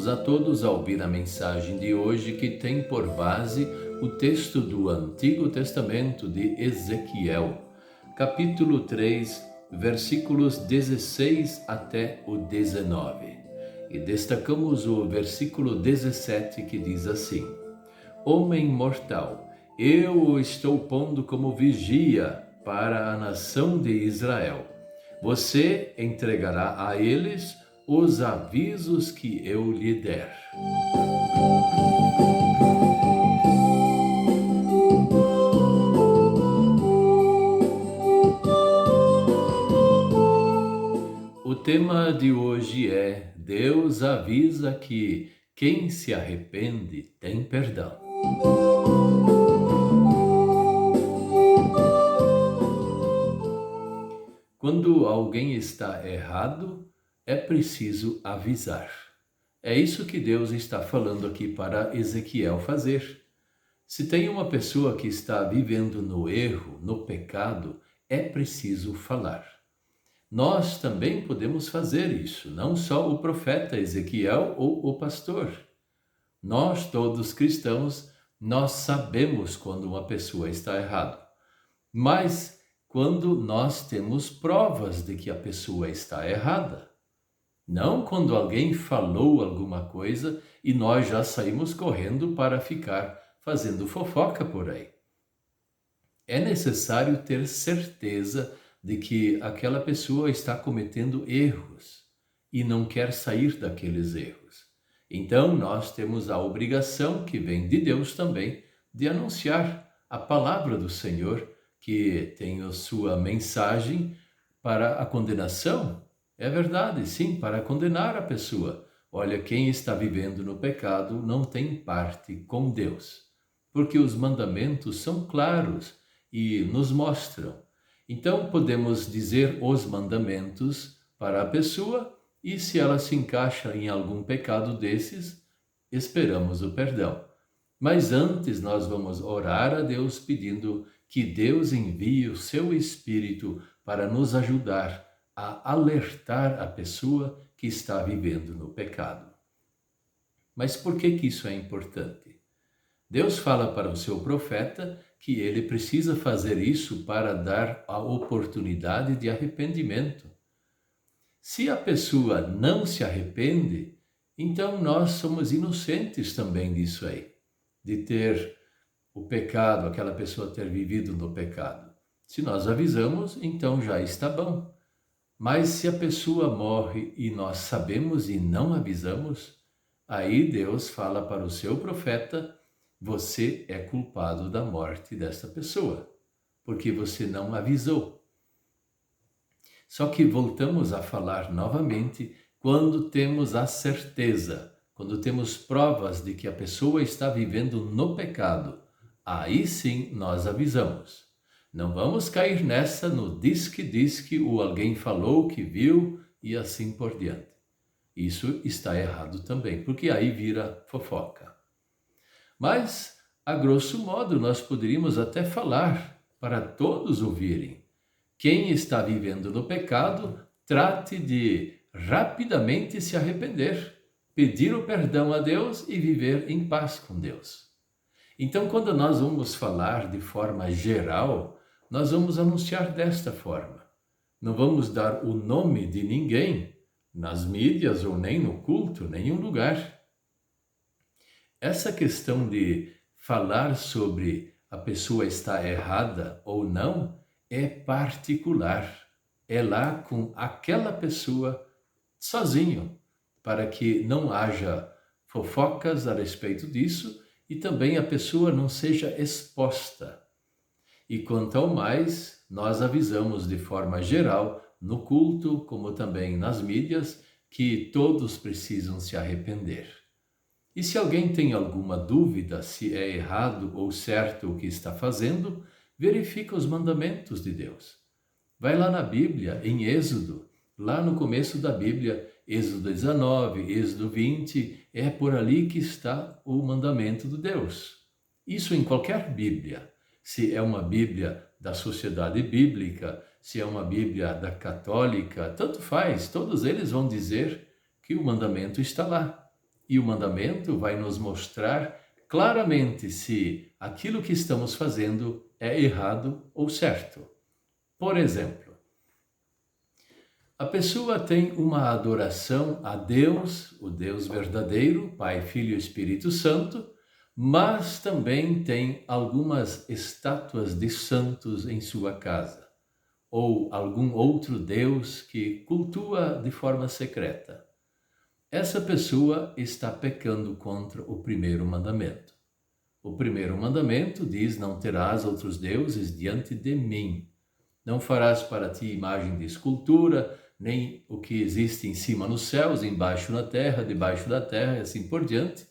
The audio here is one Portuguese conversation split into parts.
Convidamos a todos a ouvir a mensagem de hoje que tem por base o texto do Antigo Testamento de Ezequiel, capítulo 3, versículos 16 até o 19. E destacamos o versículo 17 que diz assim: Homem mortal, eu o estou pondo como vigia para a nação de Israel. Você entregará a eles os avisos que eu lhe der. O tema de hoje é: Deus avisa que quem se arrepende tem perdão. Quando alguém está errado, é preciso avisar. É isso que Deus está falando aqui para Ezequiel fazer. Se tem uma pessoa que está vivendo no erro, no pecado, é preciso falar. Nós também podemos fazer isso, não só o profeta Ezequiel ou o pastor. Nós, todos cristãos, nós sabemos quando uma pessoa está errada. Mas quando nós temos provas de que a pessoa está errada. Não quando alguém falou alguma coisa e nós já saímos correndo para ficar fazendo fofoca por aí. É necessário ter certeza de que aquela pessoa está cometendo erros e não quer sair daqueles erros. Então nós temos a obrigação, que vem de Deus também, de anunciar a palavra do Senhor, que tem a sua mensagem para a condenação. É verdade, sim, para condenar a pessoa. Olha, quem está vivendo no pecado não tem parte com Deus, porque os mandamentos são claros e nos mostram. Então podemos dizer os mandamentos para a pessoa e se ela se encaixa em algum pecado desses, esperamos o perdão. Mas antes nós vamos orar a Deus pedindo que Deus envie o seu Espírito para nos ajudar a alertar a pessoa que está vivendo no pecado. Mas por que isso é importante? Deus fala para o seu profeta que ele precisa fazer isso para dar a oportunidade de arrependimento. Se a pessoa não se arrepende, então nós somos inocentes também disso aí, de ter o pecado, aquela pessoa ter vivido no pecado. Se nós avisamos, então já está bom. Mas se a pessoa morre e nós sabemos e não avisamos, aí Deus fala para o seu profeta: você é culpado da morte desta pessoa, porque você não avisou. Só que voltamos a falar novamente quando temos a certeza, quando temos provas de que a pessoa está vivendo no pecado. Aí sim nós avisamos. Não vamos cair nessa no diz-que ou alguém falou que viu e assim por diante. Isso está errado também, porque aí vira fofoca. Mas, a grosso modo, nós poderíamos até falar para todos ouvirem. Quem está vivendo no pecado, trate de rapidamente se arrepender, pedir o perdão a Deus e viver em paz com Deus. Então, quando nós vamos falar de forma geral, nós vamos anunciar desta forma. Não vamos dar o nome de ninguém nas mídias ou nem no culto, nenhum lugar. Essa questão de falar sobre a pessoa estar errada ou não é particular. É lá com aquela pessoa sozinho, para que não haja fofocas a respeito disso e também a pessoa não seja exposta. E quanto ao mais, nós avisamos de forma geral, no culto, como também nas mídias, que todos precisam se arrepender. E se alguém tem alguma dúvida se é errado ou certo o que está fazendo, verifica os mandamentos de Deus. Vai lá na Bíblia, em Êxodo, lá no começo da Bíblia, Êxodo 19, Êxodo 20, é por ali que está o mandamento de Deus. Isso em qualquer Bíblia. Se é uma Bíblia da Sociedade Bíblica, se é uma Bíblia da Católica, tanto faz, todos eles vão dizer que o mandamento está lá. E o mandamento vai nos mostrar claramente se aquilo que estamos fazendo é errado ou certo. Por exemplo, a pessoa tem uma adoração a Deus, o Deus verdadeiro, Pai, Filho e Espírito Santo, mas também tem algumas estátuas de santos em sua casa, ou algum outro Deus que cultua de forma secreta. Essa pessoa está pecando contra o primeiro mandamento. O primeiro mandamento diz: não terás outros deuses diante de mim. Não farás para ti imagem de escultura, nem o que existe em cima nos céus, embaixo na terra, debaixo da terra, e assim por diante.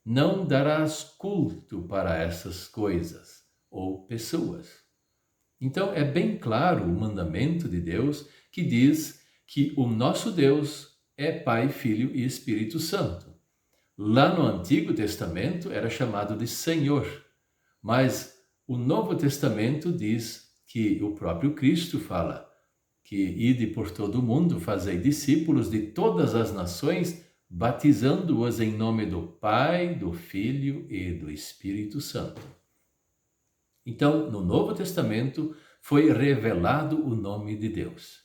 Não darás culto para essas coisas ou pessoas. Então é bem claro o mandamento de Deus que diz que o nosso Deus é Pai, Filho e Espírito Santo. Lá no Antigo Testamento era chamado de Senhor, mas o Novo Testamento diz que o próprio Cristo fala que ide por todo o mundo, fazei discípulos de todas as nações, batizando-os em nome do Pai, do Filho e do Espírito Santo. Então, no Novo Testamento foi revelado o nome de Deus.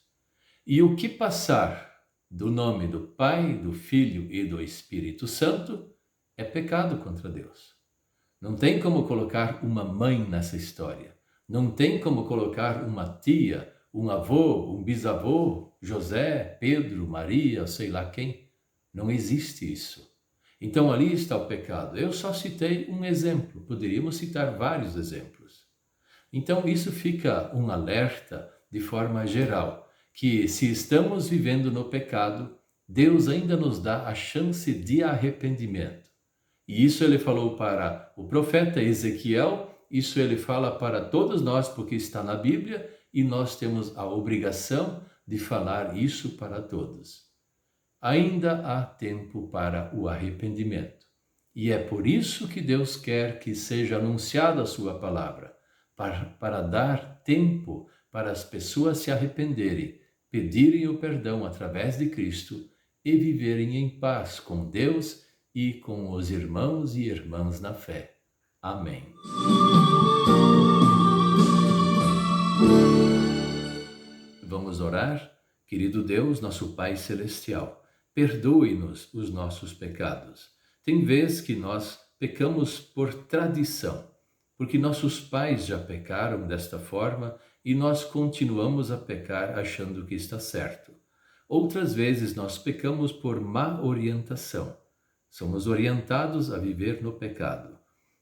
E o que passar do nome do Pai, do Filho e do Espírito Santo é pecado contra Deus. Não tem como colocar uma mãe nessa história. Não tem como colocar uma tia, um avô, um bisavô, José, Pedro, Maria, sei lá quem. Não existe isso. Então ali está o pecado. Eu só citei um exemplo, poderíamos citar vários exemplos. Então isso fica um alerta de forma geral, que se estamos vivendo no pecado, Deus ainda nos dá a chance de arrependimento. E isso ele falou para o profeta Ezequiel, isso ele fala para todos nós, porque está na Bíblia, e nós temos a obrigação de falar isso para todos. Ainda há tempo para o arrependimento. E é por isso que Deus quer que seja anunciada a sua palavra, para dar tempo para as pessoas se arrependerem, pedirem o perdão através de Cristo e viverem em paz com Deus e com os irmãos e irmãs na fé. Amém. Vamos orar? Querido Deus, nosso Pai Celestial, perdoe-nos os nossos pecados. Tem vezes que nós pecamos por tradição, porque nossos pais já pecaram desta forma e nós continuamos a pecar achando que está certo. Outras vezes nós pecamos por má orientação. Somos orientados a viver no pecado.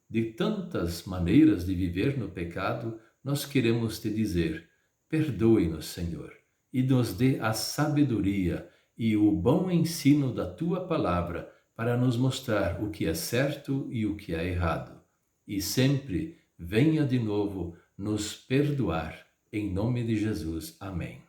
De tantas maneiras de viver no pecado, nós queremos te dizer: perdoe-nos, Senhor, e nos dê a sabedoria e o bom ensino da tua palavra para nos mostrar o que é certo e o que é errado. E sempre venha de novo nos perdoar. Em nome de Jesus. Amém.